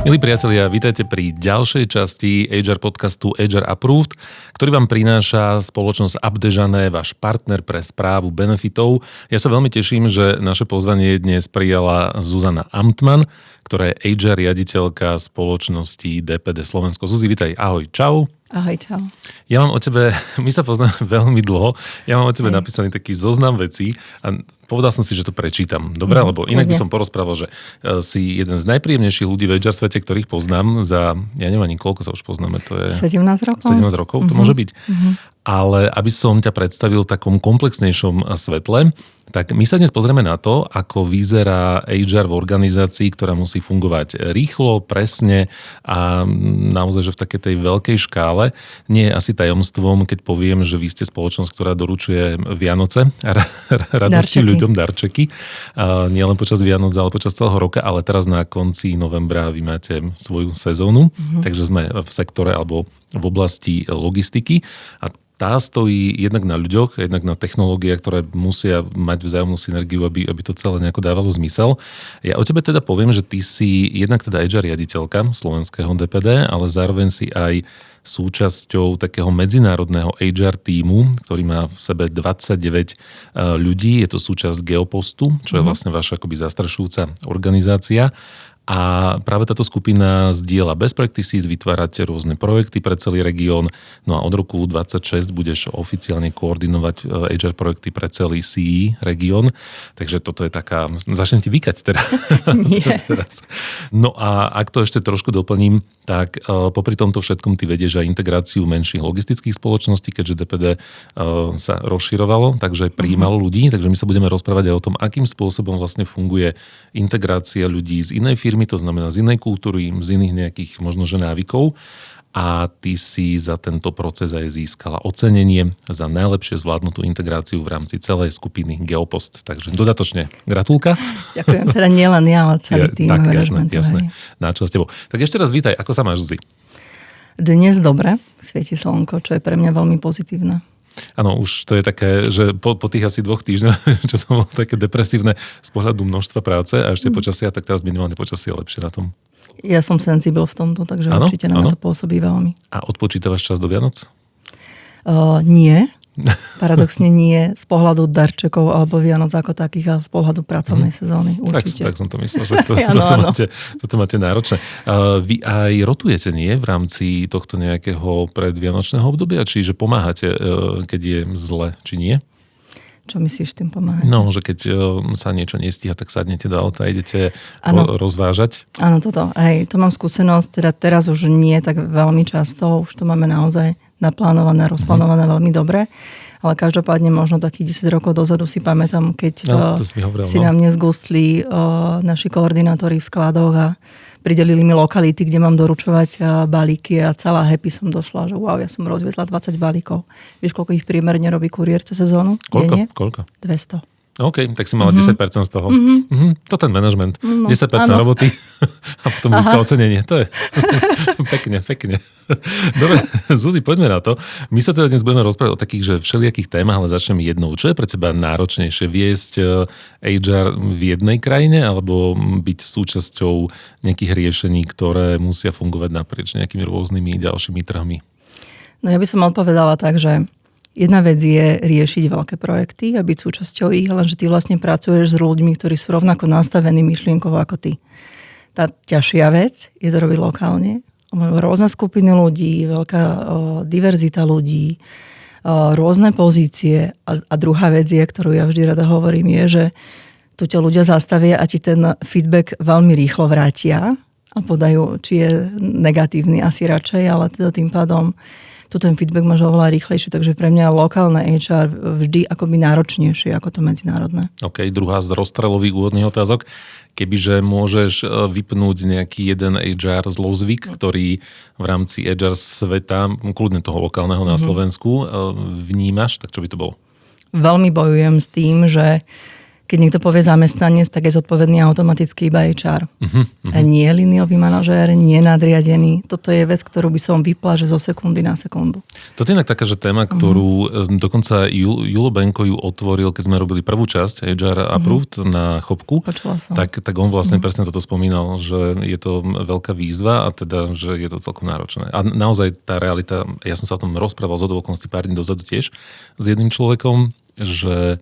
Milí priatelia, vítajte pri ďalšej časti HR podcastu HR Approved, ktorý vám prináša spoločnosť Abdežané, váš partner pre správu benefitov. Ja sa veľmi teším, že naše pozvanie dnes prijala Zuzana Amtman, ktorá je HR riaditeľka spoločnosti DPD Slovensko. Zuzi, vítaj, ahoj, čau. Ahoj, čau. Ja mám o tebe, my sa poznáme veľmi dlho, ja mám o tebe napísaný taký zoznam vecí a povedal som si, že to prečítam. Dobre, lebo inak by som porozprával, že si jeden z najpríjemnejších ľudí v HR svete, ktorých poznám za, ja neviem ani koľko sa už poznáme, to je 17 rokov. 17 rokov, to môže byť. Ale aby som ťa predstavil v takom komplexnejšom svetle, tak my sa dnes pozrieme na to, ako vyzerá HR v organizácii, ktorá musí fungovať rýchlo, presne a naozaj, že v takej tej veľkej škále. Nie je asi tajomstvom, keď poviem, že vy ste spoločnosť, ktorá doručuje Vianoce a radosti ľuďom, darčeky. Nie len počas Vianoc, ale počas celého roka, ale teraz na konci novembra vy máte svoju sezónu, takže sme v sektore alebo v oblasti logistiky a tá stojí jednak na ľuďoch, jednak na technológiách, ktoré musia mať vzájomnú synergiu, aby to celé nejako dávalo zmysel. Ja o tebe teda poviem, že ty si jednak teda HR riaditeľka slovenského DPD, ale zároveň si aj súčasťou takého medzinárodného HR tímu, ktorý má v sebe 29 ľudí. Je to súčasť Geopostu, čo je vlastne vaša akoby zastrešujúca organizácia. A práve táto skupina zdieľa best practices, vytvárate rôzne projekty pre celý región. No a od roku 2026 budeš oficiálne koordinovať HR projekty pre celý CE región. Takže toto je taká... Začnem ti vykať teda. Nie. Teraz. No a ak to ešte trošku doplním, tak popri tomto všetkom ty vedieš aj integráciu menších logistických spoločností, keďže DPD sa rozširovalo, takže prijímalo ľudí. Takže my sa budeme rozprávať aj o tom, akým spôsobom vlastne funguje integrácia ľudí z inej firmy, to znamená z inej kultúry, z iných nejakých možno že návykov. A ty si za tento proces aj získala ocenenie za najlepšie zvládnutú integráciu v rámci celej skupiny Geopost. Takže dodatočne gratulka. Ďakujem, teda nielen ja, ale celý tým. Tak, jasné. Načo s tebou. Tak ešte raz vítaj, ako sa máš, Zuzi? Dnes dobre, svieti slnko, čo je pre mňa veľmi pozitívne. Áno, už to je také, že po tých asi 2 týždňoch, čo to bolo také depresívne z pohľadu množstva práce a ešte počasia, tak teraz minimálne počasie je lepšie na tom. Ja som senzibil v tomto, takže určite na to pôsobí veľmi. A odpočítavaš čas do Vianoc? Nie. Paradoxne nie z pohľadu darčekov alebo Vianoc ako takých, ale z pohľadu pracovnej sezóny. Určite. Tak som to myslel, že toto máte náročné. Vy aj rotujete, nie? V rámci tohto nejakého predvianočného obdobia? Čiže pomáhate, keď je zle, či nie? Čo myslíš tým pomáhať? No, že keď sa niečo nestíha, tak sadnete do auta a idete rozvážať. Áno, toto. Hej, to mám skúsenosť, teda teraz už nie tak veľmi často, už to máme naozaj naplánované, rozplánované veľmi dobre, ale každopádne možno takých 10 rokov dozadu si pamätám, keď si nám nezgustli naši koordinátori v skladoch a pridelili mi lokality, kde mám doručovať balíky a celá happy som došla, že wow, ja som rozviezla 20 balíkov. Vieš, koľko ich priemerne robí kuriér cez sezónu? Koľko? 200. OK, tak si mala 10% z toho. To ten manažment. 10% roboty a potom získa ocenenie. To je pekne. Dobre, Zuzi, poďme na to. My sa teda dnes budeme rozprávať o takých, že všelijakých témach, ale začneme jednou. Čo je pre teba náročnejšie? Viesť HR v jednej krajine alebo byť súčasťou nejakých riešení, ktoré musia fungovať naprieč nejakými rôznymi ďalšími trhmi? No ja by som odpovedala tak, že jedna vec je riešiť veľké projekty a byť súčasťou ich, lenže ty vlastne pracuješ s ľuďmi, ktorí sú rovnako nastavení myšlienkovo ako ty. Tá ťažšia vec je to robiť lokálne. Majú rôzne skupiny ľudí, veľká diverzita ľudí, rôzne pozície. A druhá vec je, ktorú ja vždy rada hovorím, je, že tu ťa ľudia zastavia a ti ten feedback veľmi rýchlo vrátia a podajú, či je negatívny asi radšej, ale teda tým pádom tu ten feedback máš oveľa rýchlejšie, takže pre mňa lokálne HR vždy akoby náročnejšie ako to medzinárodné. OK, druhá z rozstrelových úvodných otázok. Kebyže môžeš vypnúť nejaký jeden HR zlozvyk, ktorý v rámci HR sveta, kľudne toho lokálneho na Slovensku, vnímaš, tak čo by to bolo? Veľmi bojujem s tým, že Keď niekto povie zamestnanec, tak je zodpovedný automaticky iba HR. A nie líniový manažér, nie nadriadený. Toto je vec, ktorú by som vypla, že zo sekundy na sekundu. Toto je inak taká, že téma, ktorú dokonca Julo Benko ju otvoril, keď sme robili prvú časť HR Approved na Chopku. Počula som. Tak on vlastne presne toto spomínal, že je to veľká výzva a teda, že je to celkom náročné. A naozaj tá realita, ja som sa o tom rozprával z okolností pár dní dozadu tiež s jedným človekom, že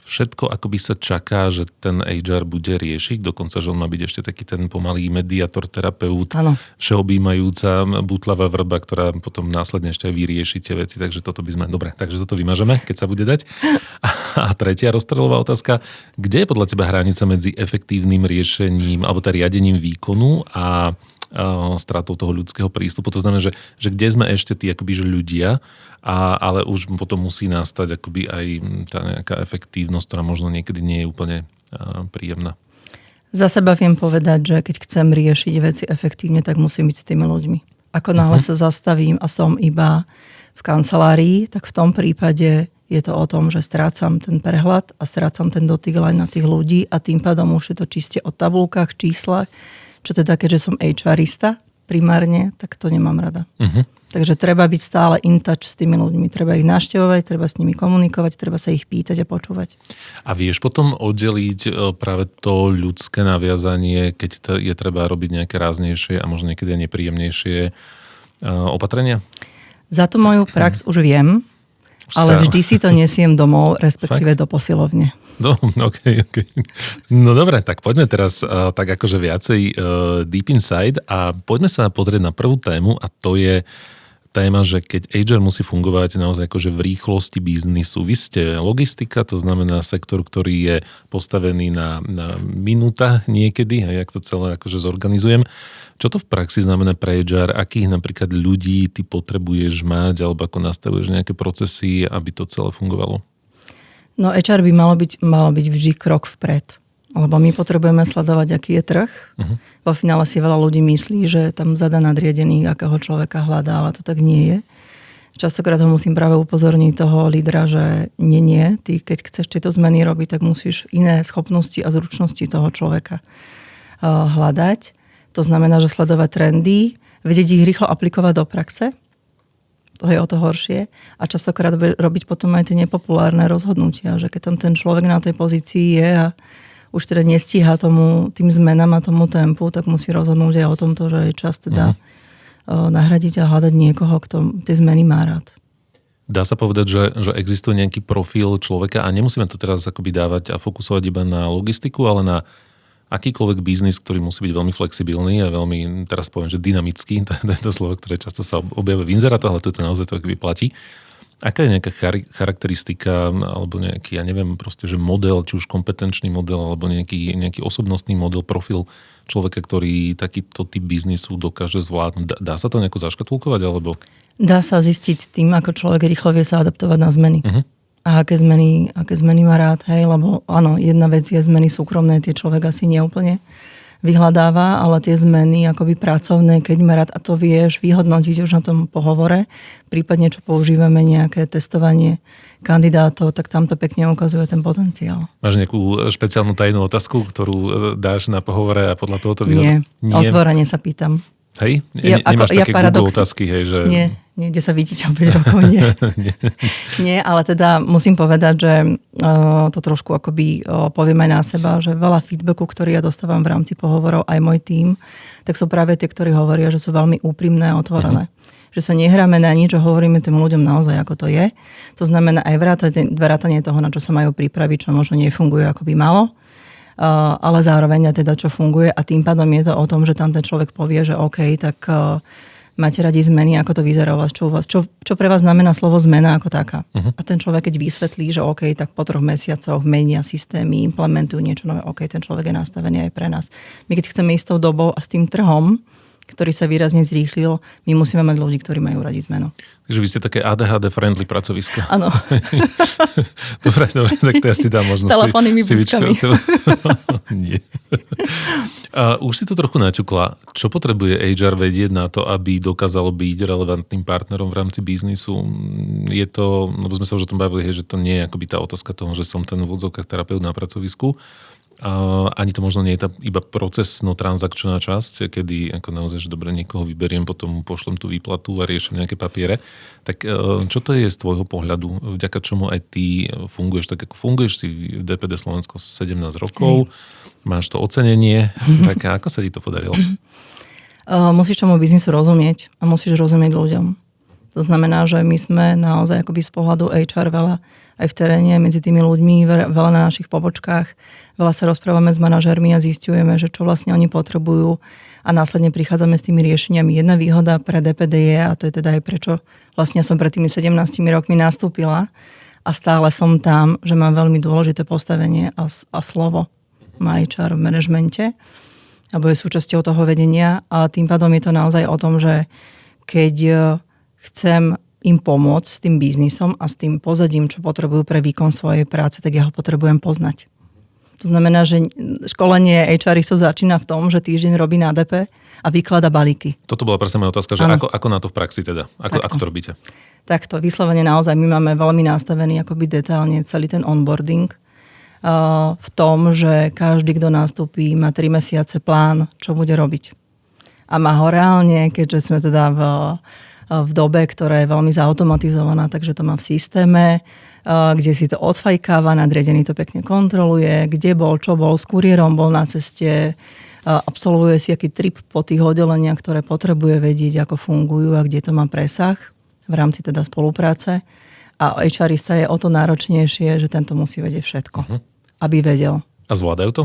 všetko akoby sa čaká, že ten HR bude riešiť, dokonca, že on má byť ešte taký ten pomalý mediátor, terapeut, všeobjímajúca bútlavá vrba, ktorá potom následne ešte aj vyrieši tie veci, takže toto by sme, dobre, takže toto vymažeme, keď sa bude dať. A tretia rozstreľová otázka, kde je podľa teba hranica medzi efektívnym riešením, alebo teda riadením výkonu a stratou toho ľudského prístupu. To znamená, že kde sme ešte tí akoby, že ľudia, ale už potom musí nastať akoby aj tá nejaká efektívnosť, ktorá možno niekedy nie je úplne príjemná. Za seba viem povedať, že keď chcem riešiť veci efektívne, tak musím byť s tými ľuďmi. Ako náhle sa zastavím a som iba v kancelárii, tak v tom prípade je to o tom, že strácam ten prehľad a strácam ten dotyk len na tých ľudí a tým pádom už je to čiste o tabulkách, číslach, čo teda, keďže som HRista primárne, tak to nemám rada. Takže treba byť stále in touch s tými ľuďmi. Treba ich navštevovať, treba s nimi komunikovať, treba sa ich pýtať a počúvať. A vieš potom oddeliť práve to ľudské naviazanie, keď je treba robiť nejaké ráznejšie a možno niekedy aj nepríjemnejšie opatrenia? Za to moju prax už viem, ale vždy si to nesiem domov, respektíve do posilovne. No, okay. No dobre, tak poďme teraz tak akože viacej deep inside a poďme sa pozrieť na prvú tému a to je téma, že keď HR musí fungovať naozaj akože v rýchlosti biznisu. Vy ste logistika, to znamená sektor, ktorý je postavený na minútach niekedy a jak to celé akože zorganizujem. Čo to v praxi znamená pre HR? Akých napríklad ľudí ty potrebuješ mať alebo ako nastavuješ nejaké procesy, aby to celé fungovalo? No HR by malo byť vždy krok vpred. Lebo my potrebujeme sledovať, aký je trh. Vo finále si veľa ľudí myslí, že tam zadá nadriadený, akého človeka hľadá, ale to tak nie je. Častokrát ho musím práve upozorniť toho lídra, že nie. Ty, keď chceš tieto zmeny robiť, tak musíš iné schopnosti a zručnosti toho človeka hľadať. To znamená, že sledovať trendy, vedieť ich rýchlo aplikovať do praxe. To je o to horšie. A častokrát robiť potom aj tie nepopulárne rozhodnutia, že keď tam ten človek na tej pozícii je a už teda nestíha tým zmenám a tomu tempu, tak musí rozhodnúť aj o tomto, že je čas teda nahradiť a hľadať niekoho, kto tie zmeny má rád. Dá sa povedať, že existuje nejaký profil človeka a nemusíme to teraz akoby dávať a fokusovať iba na logistiku, ale na akýkoľvek biznis, ktorý musí byť veľmi flexibilný a veľmi, teraz poviem, že dynamický, to je to slovo, ktoré často sa objavuje v inzerátoch, ale to naozaj to akoby platí. Aká je nejaká charakteristika alebo nejaký, ja neviem, proste, že model, či už kompetenčný model alebo nejaký osobnostný model, profil človeka, ktorý takýto typ biznisu dokáže zvládnuť. Dá sa to nejako zaškatulkovať, alebo? Dá sa zistiť tým, ako človek rýchlo vie sa adaptovať na zmeny. A aké zmeny má rád, hej, lebo áno, jedna vec je zmeny súkromné, tie človek asi neúplne vyhľadáva, ale tie zmeny akoby pracovné, keď má rád a to vieš vyhodnotiť už na tom pohovore, prípadne čo používame nejaké testovanie kandidátov, tak tam to pekne ukazuje ten potenciál. Máš nejakú špeciálnu tajnú otázku, ktorú dáš na pohovore a podľa toho to vyhodnotíš? Nie, otvorene sa pýtam. Hej? Nemáš také Google otázky, hej? Že... Nie, kde sa vidíte o 5 rokov, nie. Nie, ale teda musím povedať, že to trošku akoby poviem aj na seba, že veľa feedbacku, ktorý ja dostávam v rámci pohovorov, aj môj tím, tak sú práve tie, ktorí hovoria, že sú veľmi úprimné a otvorené. Že sa nehráme na nič, že hovoríme tým ľuďom naozaj, ako to je. To znamená aj vrátanie toho, na čo sa majú pripraviť, čo možno nefunguje, ako by malo. Ale zároveň teda čo funguje a tým pádom je to o tom, že tam ten človek povie, že OK, tak máte radi zmeny, ako to vyzerá u vás, čo pre vás znamená slovo zmena ako taká. A ten človek, keď vysvetlí, že OK, tak po 3 mesiacoch menia systémy, implementujú niečo nové, OK, ten človek je nastavený aj pre nás. My keď chceme ísť tou dobou a s tým trhom, ktorý sa výrazne zrýchlil, my musíme mať ľudí, ktorí majú radi zmenu. Takže vy ste také ADHD-friendly pracovisko. Áno. dobre, tak to ja si dám možno telefónnymi sivičko. Nie. Už si to trochu naťukla. Čo potrebuje HR vedieť na to, aby dokázalo byť relevantným partnerom v rámci biznisu? Je to, no sme sa už o tom bavili, že to nie je akoby tá otázka toho, že som ten v úvodzovkách terapeut na pracovisku. Ani to možno nie je tá iba procesno-transakčná časť, kedy ako naozaj, že dobre, niekoho vyberiem, potom mu pošlem tú výplatu a riešim nejaké papiere. Tak čo to je z tvojho pohľadu? Vďaka čomu aj ty funguješ tak, ako funguješ? Si v DPD Slovensko 17 rokov, máš to ocenenie, tak ako sa ti to podarilo? Musíš tomu biznisu rozumieť a musíš rozumieť ľuďom. To znamená, že my sme naozaj akoby z pohľadu HR veľa aj v teréne, medzi tými ľuďmi, veľa na našich pobočkách, veľa sa rozprávame s manažérmi a zisťujeme, že čo vlastne oni potrebujú a následne prichádzame s tými riešeniami. Jedna výhoda pre DPD je, a to je teda aj prečo vlastne som pred tými 17 rokmi nastúpila a stále som tam, že mám veľmi dôležité postavenie a slovo má HR v manažmente alebo je súčasťou toho vedenia a tým pádom je to naozaj o tom, že keď chcem im pomôcť s tým biznisom a s tým pozadím, čo potrebujú pre výkon svojej práce, tak ja ho potrebujem poznať. To znamená, že školenie HR-istov začína v tom, že týždeň robí NADP a vyklada balíky. Toto bola presne moja otázka, že ako na to v praxi teda? Ako to robíte? Takto, vyslovene naozaj my máme veľmi nastavený akoby detailne celý ten onboarding v tom, že každý, kto nastúpí, má 3 mesiace plán, čo bude robiť. A má ho reálne, keďže sme teda v dobe, ktorá je veľmi zautomatizovaná, takže to má v systéme, kde si to odfajkáva, nadriadený to pekne kontroluje, kde bol, čo bol, s kuriérom bol na ceste, absolvuje si aký trip po tých oddeleniach, ktoré potrebuje vedieť, ako fungujú a kde to má presah v rámci teda spolupráce. A HR-ista je o to náročnejšie, že tento musí vedieť všetko, aby vedel. A zvládajú to?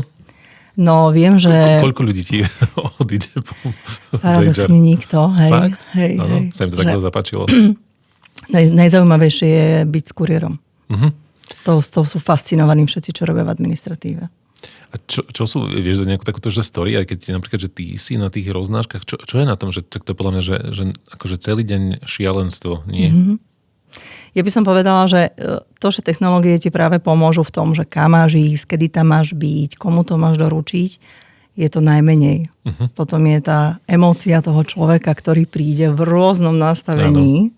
No, viem, že... Koľko ľudí ti odíde paradoxne nikto. Hej. Fakt? Hej. Sa im to takto zapáčilo. Najzaujímavejšie je byť s kuriérom. To sú fascinovaní všetci, čo robia v administratíve. A čo sú, vieš, nejakú takúto story, aj keď napríklad, že ty si na tých roznáškach, čo je na tom, že to je podľa mňa, že akože celý deň šialenstvo, nie? Ja by som povedala, že to, že technológie ti práve pomôžu v tom, že kam máš ísť, kedy tam máš byť, komu to máš doručiť, je to najmenej. Potom je tá emócia toho človeka, ktorý príde v rôznom nastavení.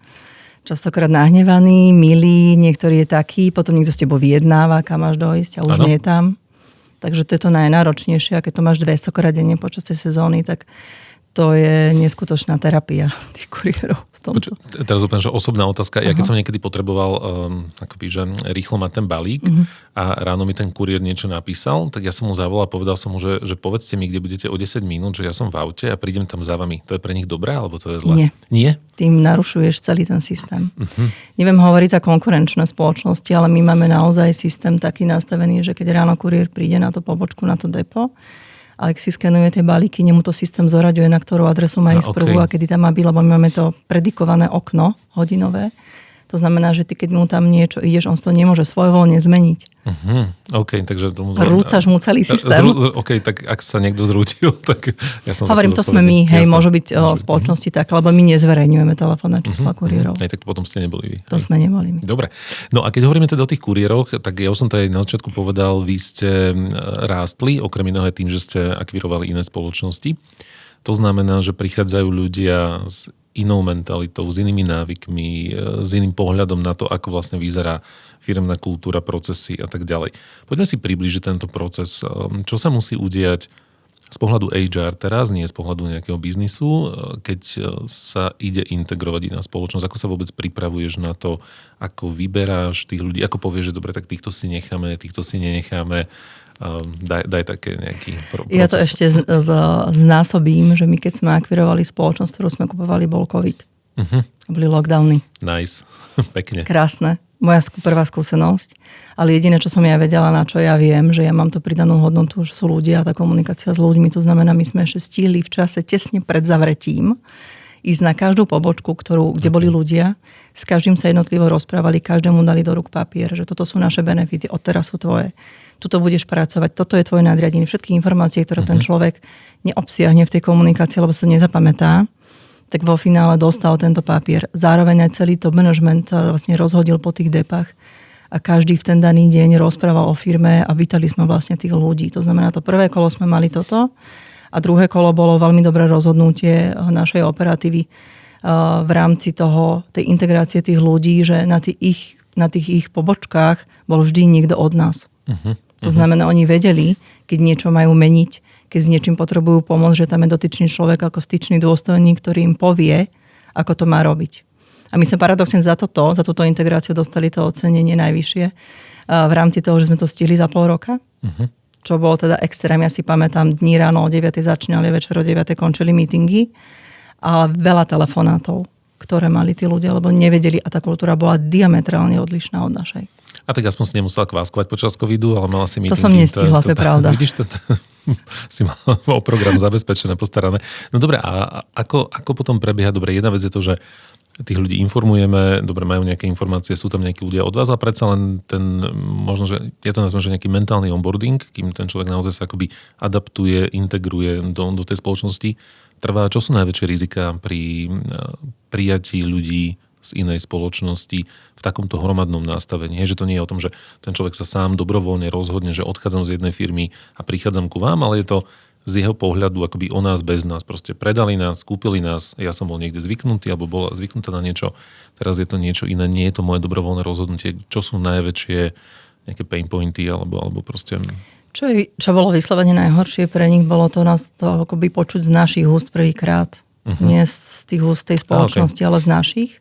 Častokrát nahnevaný, milý, niektorý je taký, potom niekto s tebou vyjednáva, kam máš dojsť a už nie je tam. Takže to je to najnáročnejšie. A keď to máš 200 krát denne počas tej sezóny, tak to je neskutočná terapia tých kuriérov. Teraz úplne, že osobná otázka. Ja keď som niekedy potreboval akoby, že rýchlo mať ten balík a ráno mi ten kuriér niečo napísal, tak ja som mu zavolal a povedal som mu, že povedzte mi, kde budete o 10 minút, že ja som v aute a prídem tam za vami. To je pre nich dobré, alebo to je zlé? Nie? Tým narušuješ celý ten systém. Neviem hovoriť za konkurenčné spoločnosti, ale my máme naozaj systém taký nastavený, že keď ráno kuriér príde na tú pobočku, na to depo, a ak si skenuje tie balíky, nemu to systém zoraďuje, na ktorú adresu má ísť prvú a kedy tam má byť, lebo my máme to predikované okno hodinové. To znamená, že ty, keď mu tam niečo ideš, on to nemôže svojvoľne zmeniť. OK, takže tomu... Rúcaš mu celý systém. OK, tak ak sa niekto zrútil, tak ja som... Hovorím, to sme my, hej, môžu byť spoločnosti tak, lebo my nezverejňujeme telefónne čísla kuriérov. Tak potom ste neboli vy. To sme neboli my. Dobre. No a keď hovoríme teda o tých kuriéroch, tak ja už som to aj na začiatku povedal, vy ste rástli, okrem iného tým, že ste akvirovali iné spoločnosti. To znamená, že prichádzajú ľudia s inou mentalitou, s inými návykmi, s iným pohľadom na to, ako vlastne vyzerá firemná kultúra, procesy a tak ďalej. Poďme si približiť tento proces. Čo sa musí udiať z pohľadu HR teraz, nie z pohľadu nejakého biznisu, keď sa ide integrovať iná spoločnosť? Ako sa vôbec pripravuješ na to, ako vyberáš tých ľudí, ako povieš, že dobre, tak týchto si necháme, týchto si nenecháme. Daj také nejaký proces. Ja to ešte znásobím, že my keď sme akvirovali spoločnosť, ktorú sme kupovali, bol COVID. Boli lockdowny. Nice. Pekne. Krásne. Moja prvá skúsenosť. Ale jediné, čo som ja vedela, na čo ja viem, že ja mám tú pridanú hodnotu, že sú ľudia a tá komunikácia s ľuďmi. To znamená, my sme ešte stihli v čase tesne pred zavretím ísť na každú pobočku, kde boli ľudia. S každým sa jednotlivo rozprávali, každému dali do rúk papier, že toto sú naše benefity, odteraz sú tvoje. Tuto budeš pracovať, toto je tvoje nadriadenie. Všetky informácie, ktoré ten človek neobsiahne v tej komunikácii, lebo sa nezapamätá, tak vo finále dostal tento papier. Zároveň aj celý to management sa vlastne rozhodil po tých depách a každý v ten daný deň rozprával o firme a vítali sme vlastne tých ľudí. To znamená, to prvé kolo sme mali toto A druhé kolo bolo veľmi dobré rozhodnutie našej operatívy v rámci tej integrácie tých ľudí, že na tých ich pobočkách bol vždy niekto od nás. To znamená, oni vedeli, keď niečo majú meniť, keď s niečím potrebujú pomôcť, že tam je dotyčný človek ako styčný dôstojník, ktorý im povie, ako to má robiť. A my sme paradoxne za túto integráciu dostali to ocenenie najvyššie v rámci toho, že sme to stihli za pol roka. Čo bolo teda extrém. Ja si pamätám, dní ráno o 9 začínali, večer o 9 končili meetingy. Ale veľa telefonátov, ktoré mali tí ľudia, lebo nevedeli a tá kultúra bola diametrálne odlišná od našej. A tak aspoň si nemusela kváskovať počas covidu, ale mala si meetingy. To som nestihla, to je pravda. Vidíš to? Si mal o program zabezpečené, postarané. No dobre, a ako potom prebieha? Dobre, jedna vec je to, že tých ľudí informujeme, dobre, majú nejaké informácie, sú tam nejakí ľudia od vás a predsa len možno, že je to nazvem, že nejaký mentálny onboarding, kým ten človek naozaj sa akoby adaptuje, integruje do tej spoločnosti, trvá. Čo sú najväčšie rizika pri prijatí ľudí z inej spoločnosti v takomto hromadnom nastavení? Že to nie je o tom, že ten človek sa sám dobrovoľne rozhodne, že odchádzam z jednej firmy a prichádzam ku vám, ale je to z jeho pohľadu akoby o nás bez nás. Proste predali nás, kúpili nás, ja som bol niekde zvyknutý alebo bola zvyknutá na niečo, teraz je to niečo iné, nie je to moje dobrovoľné rozhodnutie. Čo sú najväčšie nejaké pain pointy alebo proste... Čo bolo vyslovene najhoršie pre nich, bolo to nás to akoby počuť z našich úst prvýkrát. Nie z tých úst tej spoločnosti, ale z našich.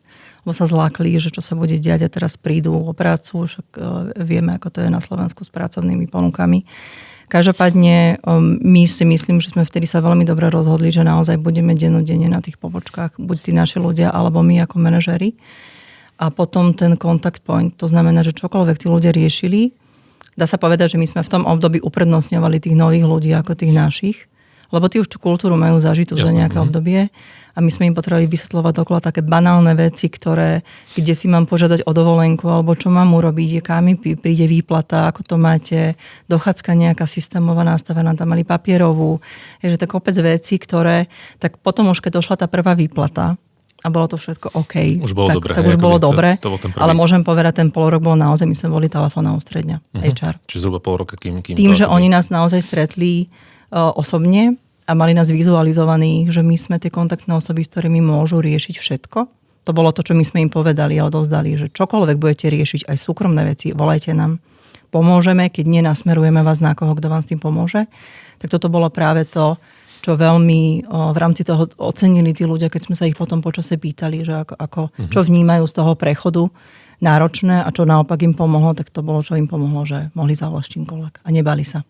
Lebo sa zlákli, že čo sa bude diať a teraz prídu o prácu, však vieme, ako to je na Slovensku s pracovnými ponukami. Každopádne my si myslím, že sme vtedy sa veľmi dobre rozhodli, že naozaj budeme dennodenne na tých pobočkách, buď tí naši ľudia, alebo my ako manažeri. A potom ten contact point, to znamená, že čokoľvek tí ľudia riešili, dá sa povedať, že my sme v tom období uprednostňovali tých nových ľudí ako tých našich, lebo tí už tú kultúru majú zažitú za nejaké obdobie. A my sme im potrebovali vysvetľovať okolo také banálne veci, kde si mám požiadať o dovolenku, alebo čo mám urobiť, kam mi príde výplata, ako to máte, dochádzka nejaká systémová nastavená, tam mali papierovú. Je to kopec vecí, tak potom už keď došla tá prvá výplata a bolo to všetko OK. Už bolo dobre. Tak už bolo dobre, ale môžem povedať, ten pol rok bol naozaj, my sme boli telefónna ústredňa, HR. Čiže zhruba pol roka, kým tým, že oni nás naozaj stretli osobne, a mali nás vizualizovaných, že my sme tie kontaktné osoby, s ktorými môžu riešiť všetko. To bolo to, čo my sme im povedali a odovzdali, že čokoľvek budete riešiť, aj súkromné veci, volajte nám. Pomôžeme, keď nie, nasmerujeme vás na koho, kto vám s tým pomôže. Tak toto bolo práve to, čo veľmi v rámci toho ocenili tí ľudia, keď sme sa ich potom počase pýtali, že čo vnímajú z toho prechodu náročné a čo naopak im pomohlo, tak to bolo, čo im pomohlo, že mohli zavolať čímkoľvek a nebali sa.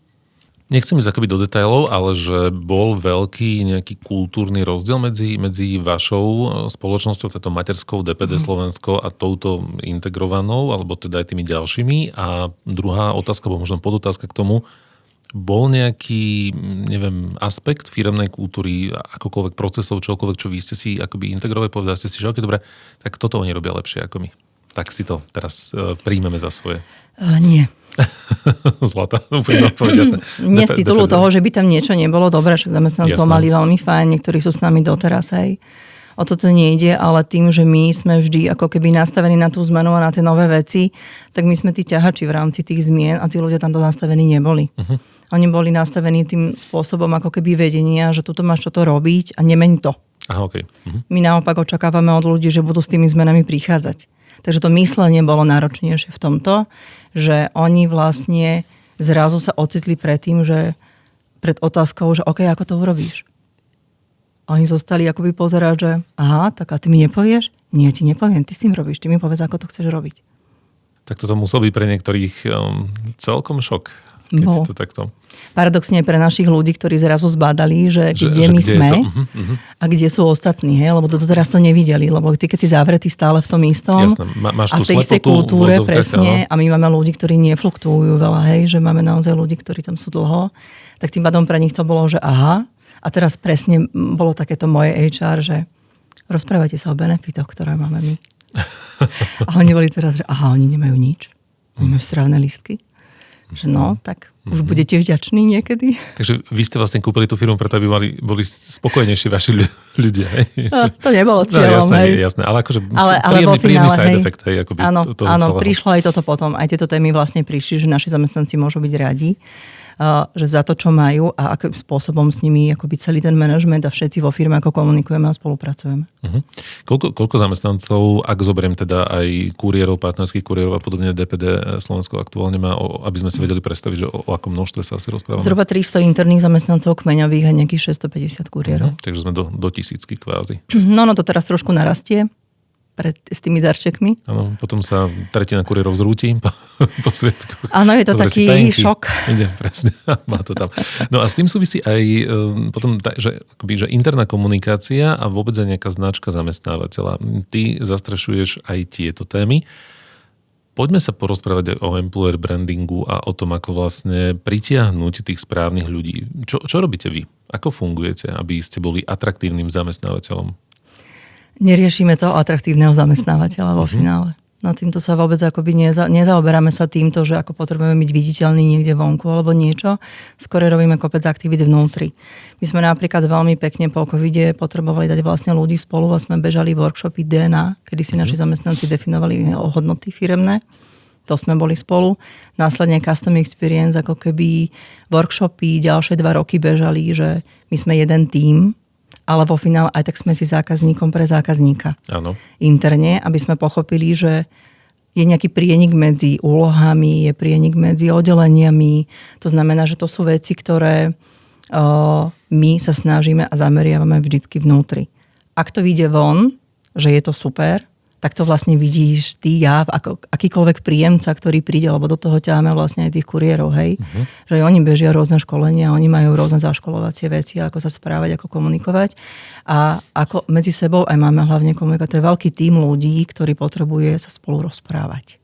Nechcem ísť akoby do detailov, ale že bol veľký nejaký kultúrny rozdiel medzi vašou spoločnosťou, táto materskou DPD Slovensko a touto integrovanou, alebo teda aj tými ďalšími. A druhá otázka, alebo možno podotázka k tomu, bol nejaký, neviem, aspekt firemnej kultúry, akokoľvek procesov, čokoľvek, čo vy ste si akoby integrovali, povedali ste si, že ok, dobre, tak toto oni robia lepšie ako my. Tak si to teraz príjmeme za svoje. Nie. Zlata, úplne odpoveď, jasné. Nie z titulu toho, že by tam niečo nebolo dobré, však zamestnancov mali veľmi fajn, niektorí sú s nami doteraz aj. O toto nejde, ale tým, že my sme vždy ako keby nastavení na tú zmenu a na tie nové veci, tak my sme tí ťahači v rámci tých zmien a tí ľudia tam to nastavení neboli. Oni boli nastavení tým spôsobom ako keby vedenia, že tuto máš čo to robiť a nemeň to. Aha, okay. My naopak očakávame od ľudí, že budú s tými zmenami prichádzať. Takže to myslenie bolo náročnejšie v tomto, že oni vlastne zrazu sa ocitli pred tým, že pred otázkou, že OK, ako to urobíš? A oni zostali akoby pozerať, že aha, tak a ty mi nepovieš? Nie, ti nepoviem, ty s tým robíš, ty mi povedz, ako to chceš robiť. Tak toto musel byť pre niektorých celkom šok. Keď to takto... Paradoxne pre našich ľudí, ktorí zrazu zbadali, že kde my sme a kde sú ostatní, lebo doteraz to nevideli, lebo ty keď si zavretý stále v tom istom máš a v tej istej kultúre presne a my máme ľudí, ktorí nefluktujú veľa, že máme naozaj ľudí, ktorí tam sú dlho, tak tým pádom pre nich to bolo, že aha, a teraz presne bolo takéto moje HR, že rozprávajte sa o benefitoch, ktoré máme my. A oni boli teraz, že aha, oni nemajú nič, oni majú strávne lístky. Že no, tak už budete vďační niekedy. Takže vy ste vlastne kúpili tú firmu, preto aby boli spokojnejší vaši ľudia. To nebolo cieľom. Jasné, ale akože príjemný side effect. Akoby áno, prišlo aj toto potom. Aj tieto témy vlastne prišli, že naši zamestnanci môžu byť radi. že za to, čo majú a akým spôsobom s nimi akoby celý ten manažment a všetci vo firme ako komunikujeme a spolupracujeme. Koľko zamestnancov, ak zoberiem teda aj kuriérov, partnerských kuriérov a podobne, DPD Slovensko aktuálne má, aby sme si vedeli predstaviť, že o akom množstve sa asi rozprávame? Zhruba 300 interných zamestnancov kmeňových a nejakých 650 kuriérov. Takže sme do tisícky kvázi. No to teraz trošku narastie s tými darčekmi. Áno, potom sa tretina kuriérov zrúti po sviatkoch. Áno, je to taký šok. Ide, presne, má to tam. No a s tým súvisí aj potom, že interná komunikácia a vôbec aj nejaká značka zamestnávateľa. Ty zastrešuješ aj tieto témy. Poďme sa porozprávať o employer brandingu a o tom, ako vlastne pritiahnuť tých správnych ľudí. Čo robíte vy? Ako fungujete, aby ste boli atraktívnym zamestnávateľom? Neriešime to atraktívneho zamestnávateľa vo finále. Na týmto sa vôbec akoby nezaoberáme sa týmto, že ako potrebujeme byť viditeľný niekde vonku alebo niečo. Skôr robíme kopec aktivít vnútri. My sme napríklad veľmi pekne po covide potrebovali dať vlastne ľudí spolu a sme bežali workshopy DNA, kedy si naši zamestnanci definovali hodnoty firemné. To sme boli spolu. Následne custom experience, ako keby workshopy ďalšie 2 roky bežali, že my sme jeden tím, ale vo finále aj tak sme si zákazníkom pre zákazníka. Áno. Interne, aby sme pochopili, že je nejaký prienik medzi úlohami, je prienik medzi oddeleniami. To znamená, že to sú veci, ktoré my sa snažíme a zameriavame vždycky vnútri. Ak to vyjde von, že je to super, tak to vlastne vidíš ty, ja, ako akýkoľvek príjemca, ktorý príde, lebo do toho ťaháme vlastne aj tých kuriérov, hej. Že oni bežia rôzne školenia, oni majú rôzne zaškolovacie veci, ako sa správať, ako komunikovať. A ako medzi sebou aj máme hlavne komunikovať. To je veľký tím ľudí, ktorý potrebuje sa spolu rozprávať.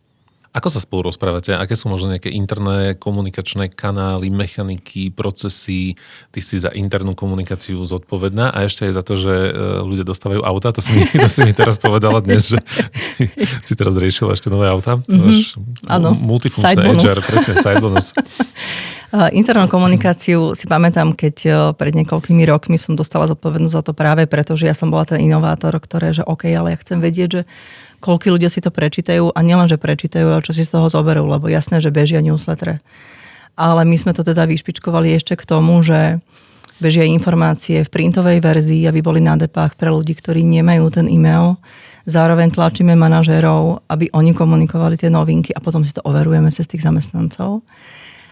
Ako sa spolu rozprávate? Aké sú možno nejaké interné komunikačné kanály, mechaniky, procesy? Ty si za internú komunikáciu zodpovedná a ešte aj za to, že ľudia dostávajú auta. To si mi teraz povedala dnes, že si teraz riešila ešte nové auta. Áno. Multifunkčné HR, presne, side bonus. Internú komunikáciu si pamätám, keď pred niekoľkými rokmi som dostala zodpovednosť za to práve preto, že ja som bola ten inovátor, ktoré, že OK, ale ja chcem vedieť, že koľko ľudia si to prečítajú a nielen, že prečítajú, ale čo si z toho zoberú, lebo jasné, že bežia newsletter. Ale my sme to teda vyšpičkovali ešte k tomu, že bežia informácie v printovej verzii, aby boli na depách pre ľudí, ktorí nemajú ten e-mail. Zároveň tlačíme manažérov, aby oni komunikovali tie novinky a potom si to overujeme cez tých zamestnancov.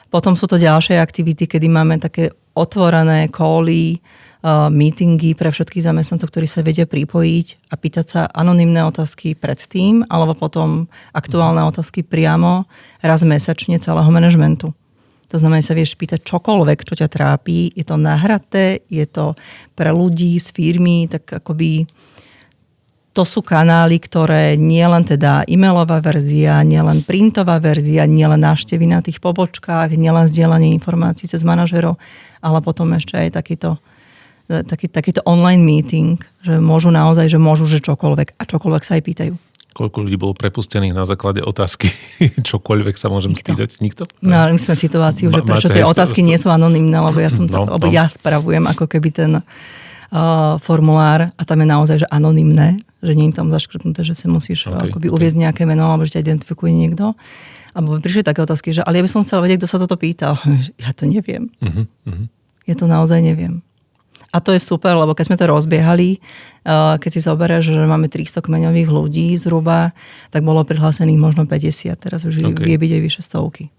Potom sú to ďalšie aktivity, kedy máme také otvorené cally, meetingy pre všetkých zamestnancov, ktorí sa vedia pripojiť a pýtať sa anonymné otázky predtým, alebo potom aktuálne otázky priamo raz mesačne celého manažmentu. To znamená, že sa vieš pýtať čokoľvek, čo ťa trápi. Je to nahraté, je to pre ľudí z firmy, tak akoby to sú kanály, ktoré nie len teda e-mailová verzia, nie len printová verzia, nie len návštevy na tých pobočkách, nie len zdieľanie informácií cez manažerov, ale potom ešte aj takýto online meeting, že môžu naozaj, že môžu, že čokoľvek a čokoľvek sa aj pýtajú. Koľko ľudí bolo prepustených na základe otázky? Čokoľvek sa môžem spýtať? Nikto? No, my sme situáciu, že prečo tie otázky nie sú anonymné, lebo ja som lebo ja spravujem ako keby ten formulár a tam je naozaj, že anonymné, že nie je tam zaškrtnuté, že si musíš akoby uviesť nejaké meno, alebo že ťa identifikuje niekto. Alebo prišli také otázky, že ale ja by som chcela vedieť, kto sa toto pýtal. Ja to neviem. Ja to naozaj neviem. A to je super, lebo keď sme to rozbiehali, keď si zoberieš, že máme 300 kmeňových ľudí zhruba, tak bolo prihlásených možno 50. Teraz už vie byť aj vyše stovky.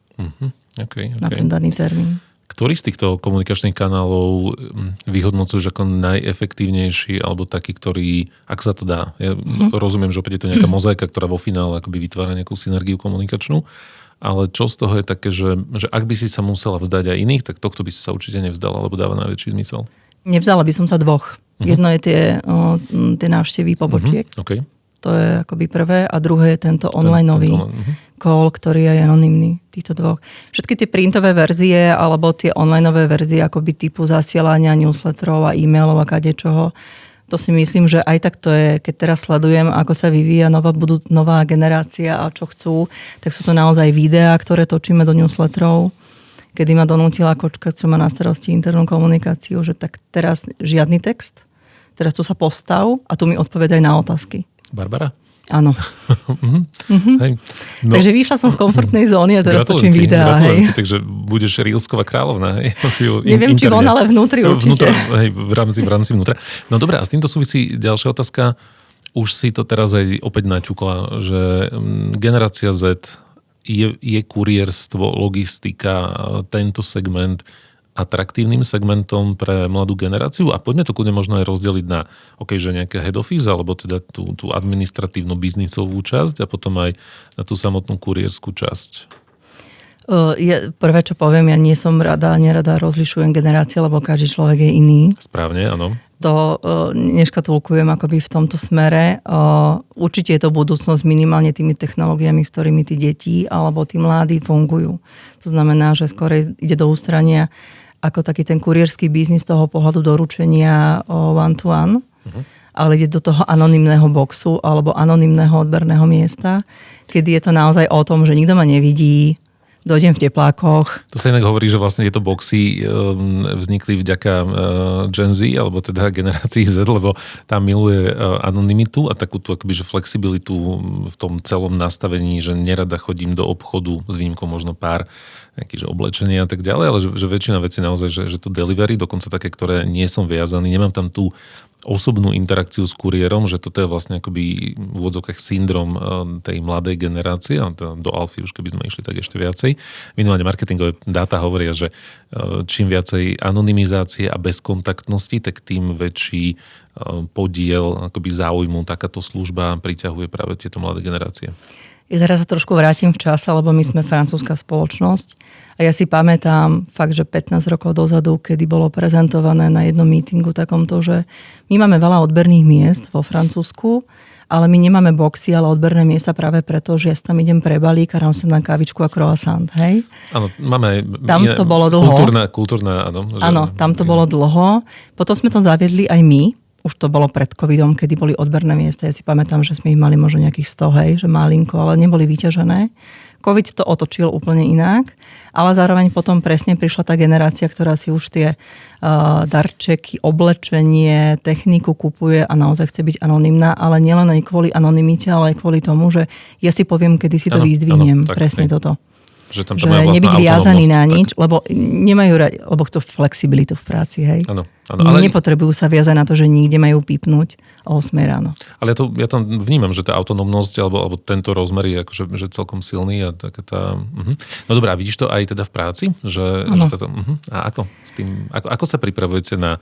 Na ten daný termín. Ktorý z týchto komunikačných kanálov vyhodnocuješ ako najefektívnejší, alebo taký, ktorý, ak sa to dá, ja rozumiem, že opäť je to nejaká mozaika, ktorá vo finále akoby vytvára nejakú synergiu komunikačnú, ale čo z toho je také, že ak by si sa musela vzdať aj iných, tak tohto by si sa určite nevzdala, alebo dáva najväčší zmysel? Nevzdala by som sa dvoch. Jedno je tie návštevy pobočiek. To je akoby prvé. A druhé je tento online nový call, ktorý je anonymný. Týchto dvoch. Všetky tie printové verzie alebo tie onlineové verzie akoby typu zasielania newsletterov a e-mailov a kadečoho. To si myslím, že aj tak to je, keď teraz sledujem, ako sa vyvíja nová generácia a čo chcú, tak sú to naozaj videá, ktoré točíme do newsletterov. Kedy ma donútila kočka, čo má na starosti internú komunikáciu, že tak teraz žiadny text, teraz tu sa postav a tu mi odpovedaj na otázky. Barbara? Áno. Hej. No. Takže vyšla som z komfortnej zóny a teraz točím videá. Gratulujem ti, takže budeš Reelsková kráľovná. Hej. Neviem, či von, ale vnútri určite. V rámci vnútra. No dobré, a s týmto súvisí ďalšia otázka. Už si to teraz aj opäť naťukla, že generácia Z je kurierstvo, logistika, tento segment atraktívnym segmentom pre mladú generáciu a poďme to kľudne možno aj rozdeliť na že nejaké head office alebo teda tú administratívnu biznisovú časť a potom aj na tú samotnú kurierskú časť. Prvé, čo poviem, ja nie som nerada rozlišujem generácie, lebo každý človek je iný. Správne, áno. To neškatulkujem akoby v tomto smere. Určite je to budúcnosť minimálne tými technológiami, s ktorými tí deti alebo tí mladí fungujú. To znamená, že skôr ide do ústrania ako taký ten kurierský biznis z toho pohľadu doručenia one-to-one, ale ide do toho anonymného boxu alebo anonymného odberného miesta, kedy je to naozaj o tom, že nikto ma nevidí, dojdem v teplákoch. To sa inak hovorí, že vlastne tieto boxy vznikli vďaka Gen Z, alebo teda generácii Z, lebo tam miluje anonymitu a takú tú akoby, že flexibilitu v tom celom nastavení, že nerada chodím do obchodu s výnimkou možno pár nejakých oblečenia a tak ďalej, ale že väčšina vecí naozaj, že to delivery, dokonca také, ktoré nie som viazaný, nemám tam tú osobnú interakciu s kuriérom, že toto je vlastne akoby v úvodzovkách syndrom tej mladej generácie a do alfy už keby sme išli tak ešte viacej. Minimálne marketingové dáta hovoria, že čím viacej anonymizácie a bezkontaktnosti, tak tým väčší podiel akoby záujmu takáto služba priťahuje práve tieto mladé generácie. Ja teraz sa trošku vrátim v čase, lebo my sme francúzska spoločnosť a ja si pamätám fakt, že 15 rokov dozadu, kedy bolo prezentované na jednom meetingu takomto, že my máme veľa odberných miest vo Francúzsku, ale my nemáme boxy, ale odberné miesta práve preto, že ja tam idem pre balík a ráno sem dám kávičku a croissant, hej? Áno, máme aj tam to bolo dlho. Kultúrna, áno. Áno, tam to bolo dlho. Potom sme to zaviedli aj my. Už to bolo pred covidom, kedy boli odberné miesta. Ja si pamätám, že sme ich mali možno nejakých 100, hej, že malinko, ale neboli vyťažené. Covid to otočil úplne inak, ale zároveň potom presne prišla tá generácia, ktorá si už tie darčeky, oblečenie, techniku kupuje a naozaj chce byť anonymná, ale nielen aj kvôli anonymite, ale aj kvôli tomu, že ja si poviem, kedy si to vyzdvihnem. Presne toto. Že tam že nebyť viazaný na nič, lebo nemajú radi, lebo chcú flexibilitu v práci, hej. Áno, ale nepotrebujú sa viazať na to, že nikde majú pípnuť o 8 ráno. Ale ja tam vnímam, že tá autonómnosť alebo tento rozmer je akože, že celkom silný a taká tá... No dobrá, vidíš to aj teda v práci? Že táto, a ako s tým, ako sa pripravujete na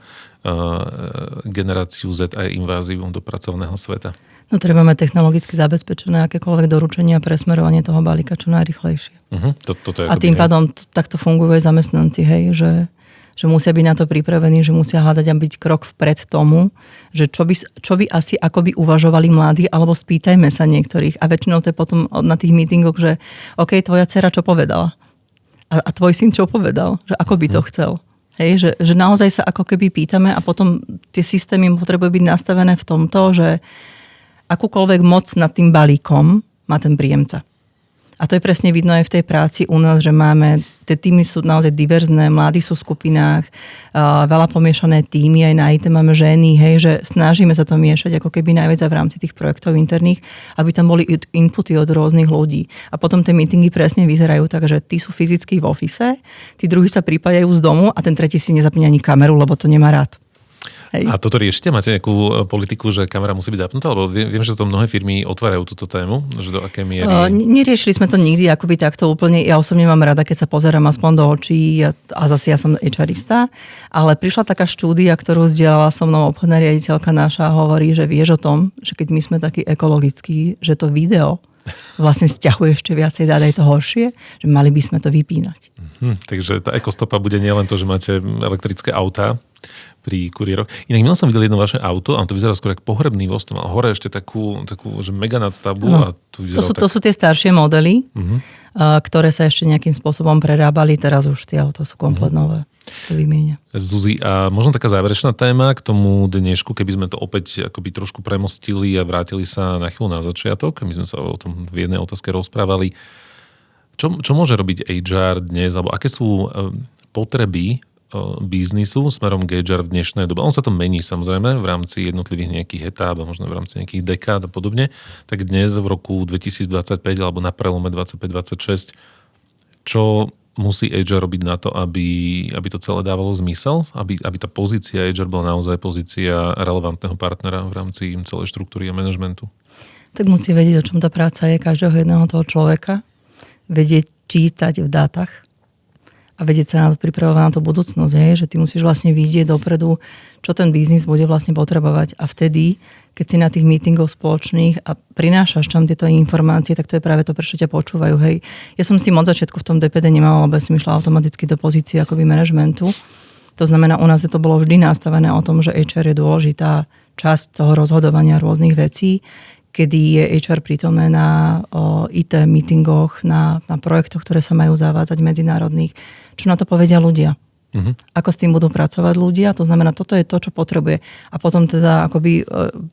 generáciu Z a inváziu do pracovného sveta? No treba mať technologicky zabezpečené akékoľvek doručenie a presmerovanie toho balíka čo najrýchlejšie. Toto je a tým pádom takto fungujú aj zamestnanci, hej, že musia byť na to pripravení, že musia hľadať a byť krok vpred tomu, že čo by asi ako by uvažovali mladí, alebo spýtajme sa niektorých. A väčšinou to je potom na tých meetingoch, že OK, tvoja dcera čo povedala? A tvoj syn čo povedal? Že ako by to chcel? Hej, že naozaj sa ako keby pýtame a potom tie systémy potrebujú byť nastavené v tomto, že akúkoľvek moc nad tým balíkom má ten príjemca. A to je presne vidno aj v tej práci u nás, že máme, tie týmy sú naozaj diverzné, mladí sú v skupinách, veľa pomiešané týmy, aj na IT máme ženy, hej, že snažíme sa to miešať ako keby najviac v rámci tých projektov interných, aby tam boli inputy od rôznych ľudí. A potom tie meetingy presne vyzerajú tak, že tí sú fyzicky v office, tí druhí sa pripájajú z domu a ten tretí si nezapne ani kameru, lebo to nemá rád. Hej. A toto riešite? Máte nejakú politiku, že kamera musí byť zapnutá? Lebo viem, že to mnohé firmy otvárajú túto tému, že do akej miery... Neriešili sme to nikdy akoby takto úplne. Ja osobne mám rada, keď sa pozerám aspoň do očí a zase ja som HRista, ale prišla taká štúdia, ktorú zdieľala so mnou obchodná riaditeľka naša a hovorí, že vieš o tom, že keď my sme takí ekologickí, že to video vlastne sťahuje ešte viacej dát, aj to horšie, že mali by sme to vypínať. Takže tá ekostopa bude nielen to, že máte elektrické autá pri kuriéroch. Inak minul som videl jedno vaše auto a to vyzerá skôr ako pohrebný voz. To má hore ešte takú že mega nadstavbu. No, a to sú tie staršie modely, ktoré sa ešte nejakým spôsobom prerábali. Teraz už tie auta sú komplet nové. To vymienia. Zuzi, a možno taká záverečná téma k tomu dnešku, keby sme to opäť akoby trošku premostili a vrátili sa na chvíľu na začiatok. My sme sa o tom v jednej otázke rozprávali. Čo môže robiť HR dnes, alebo aké sú potreby biznisu smerom k HR v dnešnej dobe. On sa to mení samozrejme v rámci jednotlivých nejakých etáp a možno v rámci nejakých dekád a podobne. Tak dnes v roku 2025 alebo na prelome 25-26, čo musí HR robiť na to, aby to celé dávalo zmysel? Aby tá pozícia HR bola naozaj pozícia relevantného partnera v rámci celej štruktúry a manažmentu? Tak musí vedieť, o čom tá práca je každého jedného toho človeka. Vedieť čítať v dátach a vedieť sa na to pripravovať na to budúcnosť, že ty musíš vlastne vidieť dopredu, čo ten biznis bude vlastne potrebovať. A vtedy, keď si na tých meetingoch spoločných a prinášaš tam tieto informácie, tak to je práve to, prečo ťa počúvajú. Hej. Ja som si od začiatku v tom DPD nemala, lebo som išla automaticky do pozície akoby manažmentu. To znamená, u nás to bolo vždy nastavené o tom, že HR je dôležitá časť toho rozhodovania rôznych vecí, kedy je HR prítomné na IT meetingoch, na projektoch, ktoré sa majú zavádzať medzinárodných. Čo na to povedia ľudia? Ako s tým budú pracovať ľudia? To znamená, toto je to, čo potrebuje. A potom teda akoby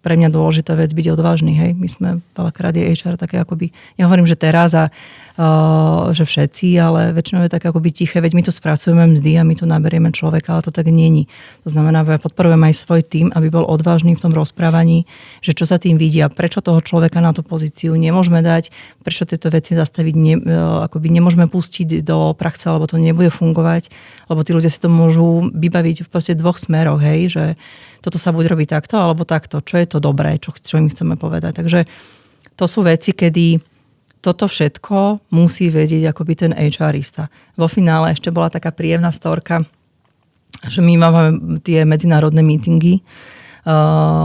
pre mňa dôležitá vec byť odvážny. Hej? My sme veľakrát je HR také akoby, ja hovorím, že teraz že všetci, ale väčšinou je také akoby tiché, veď my tu spracujeme mzdy a my tu naberieme človeka, ale to tak nie. To znamená, že ja podporujem aj svoj tím, aby bol odvážny v tom rozprávaní, že čo sa tým vidia, prečo toho človeka na tú pozíciu nemôžeme dať, prečo tieto veci zastaviť, akoby nemôžeme pustiť do praxe, lebo to nebude fungovať, lebo tí ľudia si to môžu vybaviť v podstate dvoch smeroch, hej, že toto sa bude robiť takto alebo takto, čo je to dobré, čo im chceme povedať. Takže to sú veci, kedy toto všetko musí vedieť akoby ten HRista. Vo finále ešte bola taká príjemná storka, že my máme tie medzinárodné meetingy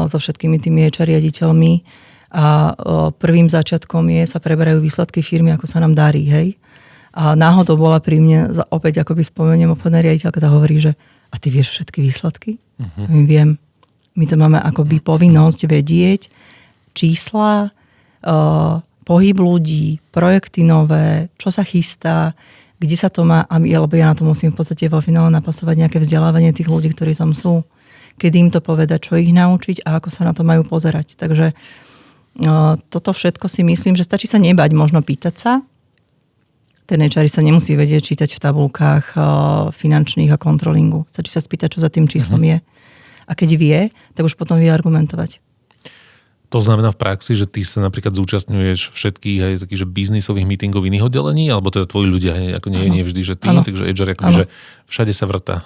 so všetkými tými HR riaditeľmi a prvým začiatkom sa preberajú výsledky firmy, ako sa nám darí, hej. A náhodou bola pri mne, opäť akoby spomeniem, obchodná riaditeľka, tá hovorí, že a ty vieš všetky výsledky? Viem. My to máme akoby povinnosť vedieť čísla, pohyb ľudí, projekty nové, čo sa chystá, kde sa to má, lebo ja na to musím v podstate vo finále napasovať nejaké vzdelávanie tých ľudí, ktorí tam sú. Kedy im to povedať, čo ich naučiť a ako sa na to majú pozerať. Takže toto všetko si myslím, že stačí sa nebať, možno pýtať sa. Ten HR sa nemusí vedieť čítať v tabulkách finančných a kontrolingu. Stačí sa spýtať, čo za tým číslom je. A keď vie, tak už potom vie argumentovať. To znamená v praxi, že ty sa napríklad zúčastňuješ všetkých aj takých, že biznisových meetingov iných oddelení, alebo teda tvoji ľudia, hej, ako nie vždy, že ty, takže HR akoby, že všade sa vrtá.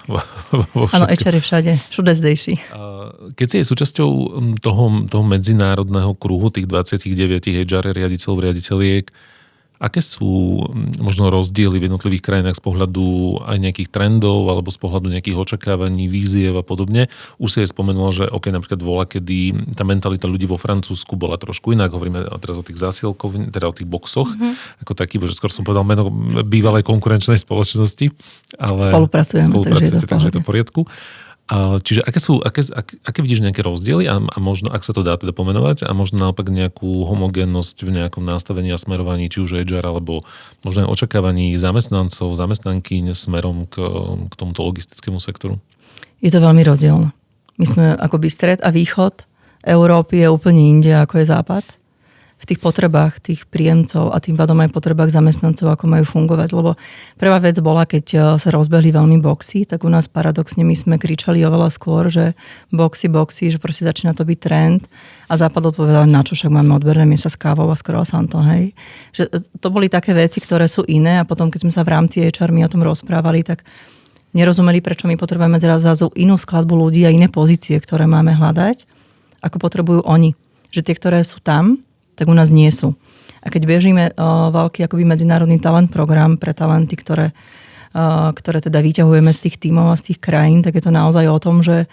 Áno, HR je všade, všude zdejší. Keď si je súčasťou toho medzinárodného kruhu, tých 29 HR riaditeľov, riaditeľiek, aké sú možno rozdiely v jednotlivých krajinách z pohľadu aj nejakých trendov alebo z pohľadu nejakých očakávaní, víziev a podobne? Už si aj spomenula, že napríklad kedy tá mentalita ľudí vo Francúzsku bola trošku inak. Hovoríme teraz o tých zásielkov, teda o tých boxoch, ako taký, bože, skôr som povedal meno bývalej konkurenčnej spoločnosti. Ale spolupracujete, takže je to v poriadku. Čiže aké vidíš nejaké rozdiely a možno, ak sa to dá teda pomenovať, a možno naopak nejakú homogénnosť v nejakom nastavení a smerovaní, či už HR, alebo možno aj očakávaní zamestnancov, zamestnankyň smerom k tomuto logistickému sektoru? Je to veľmi rozdielne. My sme akoby stred a východ Európy je úplne inde, ako je západ. V tých potrebách tých príjemcov a tým pádom aj potrebách zamestnancov, ako majú fungovať. Lebo prvá vec bola, keď sa rozbehli veľmi boxy, tak u nás paradoxne my sme kričali oveľa skôr, že boxy, že proste začína to byť trend. A západ odpovedal, na čo však máme odberné miesta s kávou a s croissantom, hej. Že to boli také veci, ktoré sú iné a potom, keď sme sa v rámci HR my o tom rozprávali, tak nerozumeli, prečo my potrebujeme zrazu inú skladbu ľudí a iné pozície, ktoré máme hľadať, ako potrebujú oni. Že tie, ktoré sú tam, tak u nás nie sú. A keď bežíme veľký akoby medzinárodný talent program pre talenty, ktoré teda vyťahujeme z tých tímov a z tých krajín, tak je to naozaj o tom, že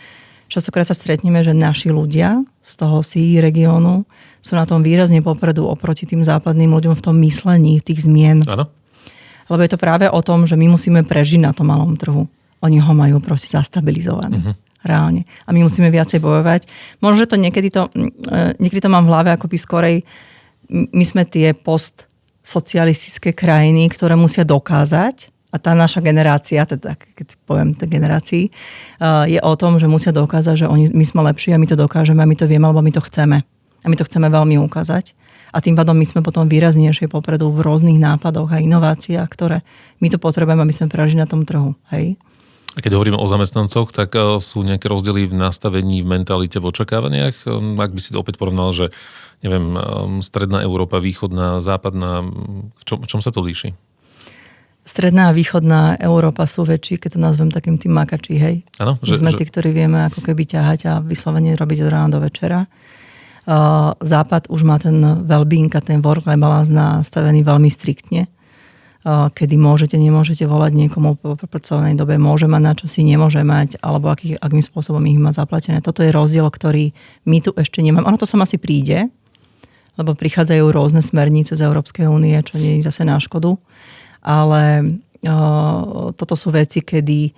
častokrát sa stretneme, že naši ľudia z toho CI regiónu sú na tom výrazne popredu oproti tým západným ľuďom v tom myslení, tých zmien. Áno. Lebo je to práve o tom, že my musíme prežiť na tom malom trhu. Oni ho majú proste zastabilizované. Reálne. A my musíme viacej bojovať. Možno, že to niekedy to mám v hlave akoby skorej, my sme tie postsocialistické krajiny, ktoré musia dokázať, a tá naša generácia, teda keď poviem tej generácii, je o tom, že musia dokázať, že my sme lepší a my to dokážeme a my to vieme, alebo my to chceme. A my to chceme veľmi ukázať. A tým pádom my sme potom výraznejšie popredu v rôznych nápadoch a inováciách, ktoré my to potrebujeme, aby sme prežili na tom trhu. Hej? A keď hovoríme o zamestnancoch, tak sú nejaké rozdiely v nastavení, v mentalite, v očakávaniach? Ak by si to opäť porovnal, že neviem, stredná Európa, východná, západná, v čom sa to líši? Stredná a východná Európa sú väčší, keď to nazvem takým tým makačí, hej. Áno, sme tí, ktorí vieme ako keby ťahať a vyslovene robiť od rána do večera. Západ už má ten well-being a ten work-life balance nastavený veľmi striktne. Kedy môžete, nemôžete volať niekomu po pracovnej dobe, môže mať na čo si, nemôže mať, alebo akým spôsobom ich má zaplatené. Toto je rozdiel, ktorý my tu ešte nemáme. Ono to som asi príde, lebo prichádzajú rôzne smernice z Európskej únie, čo nie je zase na škodu. Ale toto sú veci, kedy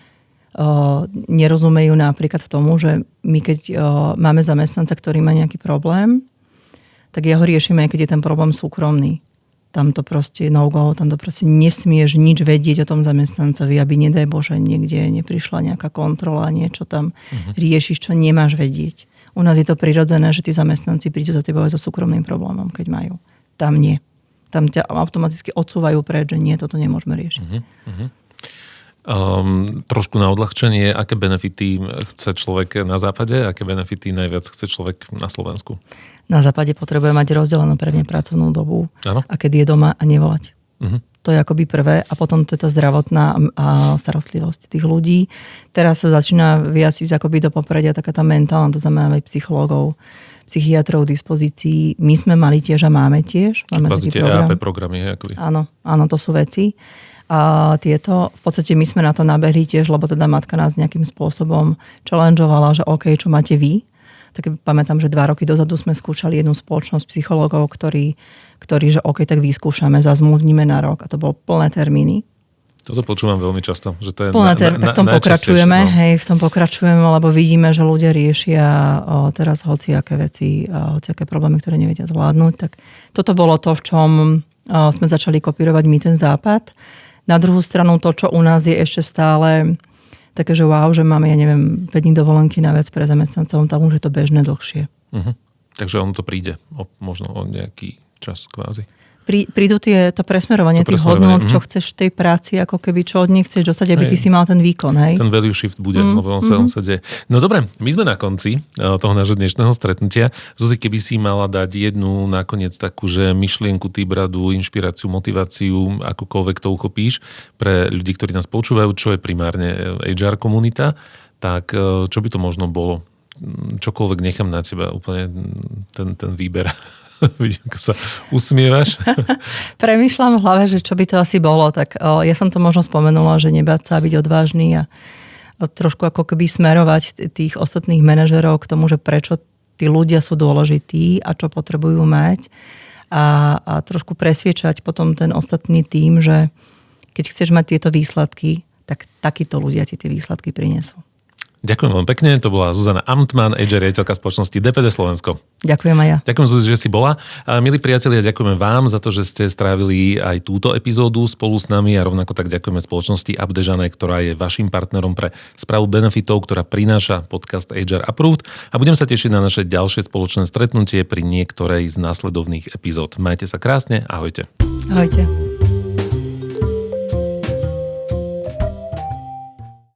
nerozumejú napríklad tomu, že my keď máme zamestnanca, ktorý má nejaký problém, tak ja ho riešime, aj keď je ten problém súkromný. Tam to proste no-go, tam to proste nesmieš nič vedieť o tom zamestnancovi, aby nedaj Bože niekde neprišla nejaká kontrola, niečo tam riešiš, čo nemáš vedieť. U nás je to prirodzené, že tí zamestnanci prídu za tebou aj so súkromným problémom, keď majú. Tam nie. Tam ťa automaticky odsúvajú preč, že nie, toto nemôžeme riešiť. Trošku na odľahčenie, aké benefity chce človek na západe, aké benefity najviac chce človek na Slovensku? Na západe potrebuje mať rozdelenú pevne pracovnú dobu. Ano? A keď je doma a nevolať. To je akoby prvé a potom to je tá zdravotná starostlivosť tých ľudí. Teraz sa začína viac ísť akoby do popredia taká tá mentálna, to znamená aj psychológov, psychiatrov v dispozícii. My sme mali tiež a máme tiež. Máme taký program. EAP programy. Akoby. Áno, to sú veci. A tieto, v podstate my sme na to nabehli tiež, lebo teda matka nás nejakým spôsobom challengeovala, že OK, čo máte vy? Tak pamätám, že 2 roky dozadu sme skúšali jednu spoločnosť psychológov, ktorí, že OK, tak vyskúšame, zazmluvníme na rok. A to bolo plné termíny. Toto počúvam veľmi často. Že to je tak v tom pokračujeme, v tom pokračujeme, lebo vidíme, že ľudia riešia teraz hociaké veci, hociaké problémy, ktoré nevedia zvládnuť. Tak toto bolo to, v čom sme začali kopírovať my ten západ. Na druhú stranu to, čo u nás je ešte stále také, že wow, že máme, 5 dní dovolenky naviac pre zamestnancov, tam už je to bežné dlhšie. Takže ono to príde možno o nejaký čas kvázi. Prídu to presmerovanie tých hodnôt, čo chceš v tej práci, ako keby čo od nich chceš dostať, aby ty si mal ten výkon. Hej? Ten value shift bude, lebo on sa deje. No dobre, my sme na konci toho nášho dnešného stretnutia. Zuzi, keby si mala dať jednu nakoniec takú, že myšlienku, typ radu, inšpiráciu, motiváciu, akokoľvek to uchopíš pre ľudí, ktorí nás počúvajú, čo je primárne HR komunita, tak čo by to možno bolo? Čokoľvek nechám na teba, úplne ten výber. Vidím, ako sa usmievaš. Premýšľam v hlave, že čo by to asi bolo. Tak ja som to možno spomenula, že nebáť sa byť odvážny a trošku ako keby smerovať tých ostatných manažerov k tomu, že prečo tí ľudia sú dôležití a čo potrebujú mať a trošku presviečať potom ten ostatný tým, že keď chceš mať tieto výsledky, tak takíto ľudia ti tie výsledky prinesú. Ďakujem veľmi pekne, to bola Zuzana Amtman, HR riaditeľka spoločnosti DPD Slovensko. Ďakujem aj ja. Ďakujem, Zuzi, že si bola. A milí priatelia, ďakujeme vám za to, že ste strávili aj túto epizódu spolu s nami a rovnako tak ďakujeme spoločnosti Abdežane, ktorá je vašim partnerom pre správu benefitov, ktorá prináša podcast HR Approved a budem sa tešiť na naše ďalšie spoločné stretnutie pri niektorej z následovných epizód. Majte sa krásne, ahojte. Ahojte.